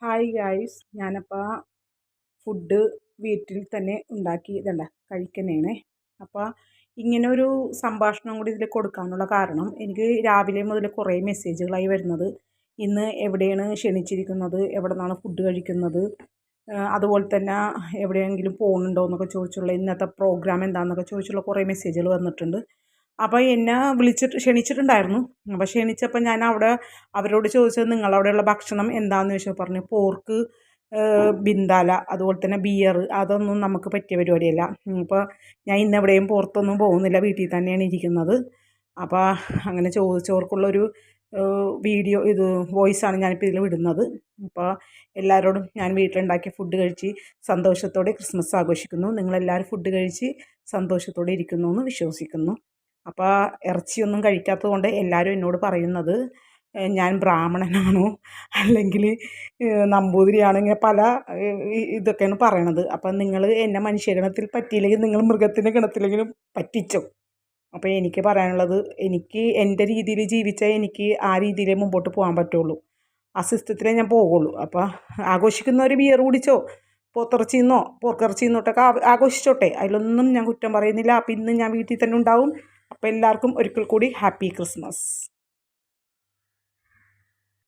Hi guys, ഞാനപ്പോൾ food വീട്ടിൽ തന്നെ ഉണ്ടാക്കി ഇതണ്ട കഴിക്കുന്നതാണ്. അപ്പോൾ ഇങ്ങനൊരു സംഭാഷണം കൂടി ഇതിൽ കൊടുക്കാനുള്ള കാരണം, എനിക്ക് രാവിലെ മുതൽ കുറേ മെസ്സേജുകളായി വരുന്നത്, ഇന്ന് എവിടെയാണ് ക്ഷണിച്ചിരിക്കുന്നത്, എവിടെ നിന്നാണ് ഫുഡ് കഴിക്കുന്നത്, അതുപോലെ തന്നെ എവിടെയെങ്കിലും പോകുന്നുണ്ടോ എന്നൊക്കെ ചോദിച്ചുള്ള, ഇന്നത്തെ പ്രോഗ്രാം എന്താണെന്നൊക്കെ ചോദിച്ചുള്ള കുറേ മെസ്സേജുകൾ വന്നിട്ടുണ്ട്. അപ്പോൾ എന്നെ ക്ഷണിച്ചിട്ടുണ്ടായിരുന്നു. അപ്പോൾ ക്ഷണിച്ചപ്പോൾ ഞാൻ അവിടെ അവരോട് ചോദിച്ചത്, നിങ്ങളവിടെയുള്ള ഭക്ഷണം എന്താണെന്ന് ചോദിച്ചപ്പോൾ പറഞ്ഞു പോർക്ക്, ബിന്ദാല, അതുപോലെ തന്നെ ബിയർ, അതൊന്നും നമുക്ക് പറ്റിയ പരിപാടിയല്ല. അപ്പോൾ ഞാൻ ഇന്നെവിടെയും പുറത്തൊന്നും പോകുന്നില്ല, വീട്ടിൽ തന്നെയാണ് ഇരിക്കുന്നത്. അപ്പോൾ അങ്ങനെ ചോദിച്ചവർക്കുള്ളൊരു വീഡിയോ വോയിസാണ് ഞാനിപ്പോൾ ഇതിൽ വിടുന്നത്. അപ്പോൾ എല്ലാവരോടും ഞാൻ വീട്ടിലുണ്ടാക്കിയ ഫുഡ് കഴിച്ച് സന്തോഷത്തോടെ ക്രിസ്മസ് ആഘോഷിക്കുന്നു. നിങ്ങളെല്ലാവരും ഫുഡ് കഴിച്ച് സന്തോഷത്തോടെ ഇരിക്കുന്നു എന്ന് വിശ്വസിക്കുന്നു. അപ്പോൾ ഇറച്ചിയൊന്നും കഴിക്കാത്തത് കൊണ്ട് എല്ലാവരും എന്നോട് പറയുന്നത് ഞാൻ ബ്രാഹ്മണനാണോ അല്ലെങ്കിൽ നമ്പൂതിരിയാണോ, ഇങ്ങനെ പല ഇതൊക്കെയാണ് പറയണത്. അപ്പം നിങ്ങൾ എന്നെ മനുഷ്യഗണത്തിൽ പറ്റിയില്ലെങ്കിൽ നിങ്ങൾ മൃഗത്തിൻ്റെ ഗണത്തിലെങ്കിലും പറ്റിച്ചോ. അപ്പോൾ എനിക്ക് പറയാനുള്ളത്, എനിക്ക് എൻ്റെ രീതിയിൽ ജീവിച്ചാൽ എനിക്ക് ആ രീതിയിലേ മുമ്പോട്ട് പോകാൻ പറ്റുള്ളൂ, ആ സിസ്റ്റത്തിലേ ഞാൻ പോകുള്ളൂ. അപ്പോൾ ആഘോഷിക്കുന്നവർ ബിയർ കുടിച്ചോ, പോത്തിറച്ചിന്നോ പോർക്കിറച്ചിന്നോട്ടൊക്കെ ആഘോഷിച്ചോട്ടെ, അതിലൊന്നും ഞാൻ കുറ്റം പറയുന്നില്ല. അപ്പോൾ ഇന്ന് ഞാൻ വീട്ടിൽ തന്നെ ഉണ്ടാവും. അപ്പോൾ എല്ലാവർക്കും ഒരിക്കൽ കൂടി ഹാപ്പി ക്രിസ്മസ്.